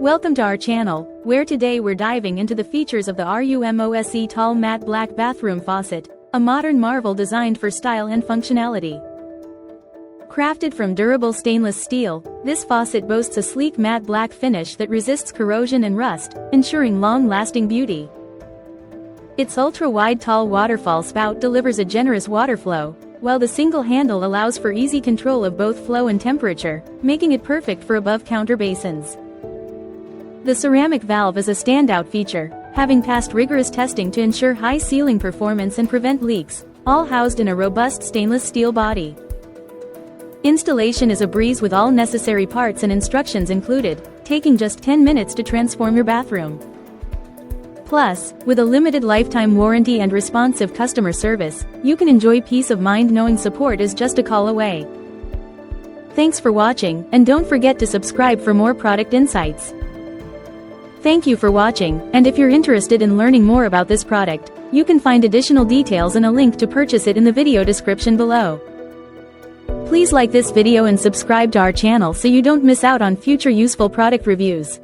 Welcome to our channel, where today we're diving into the features of the RUMOSE tall matte black bathroom faucet, a modern marvel designed for style and functionality. Crafted from durable stainless steel, this faucet boasts a sleek matte black finish that resists corrosion and rust, ensuring long-lasting beauty. Its ultra-wide tall waterfall spout delivers a generous water flow, while the single handle allows for easy control of both flow and temperature, making it perfect for above-counter basins. The ceramic valve is a standout feature, having passed rigorous testing to ensure high sealing performance and prevent leaks, all housed in a robust stainless steel body. Installation is a breeze with all necessary parts and instructions included, taking just 10 minutes to transform your bathroom. Plus, with a limited lifetime warranty and responsive customer service, you can enjoy peace of mind knowing support is just a call away. Thanks for watching, and don't forget to subscribe for more product insights. Thank you for watching, and if you're interested in learning more about this product, you can find additional details and a link to purchase it in the video description below. Please like this video and subscribe to our channel so you don't miss out on future useful product reviews.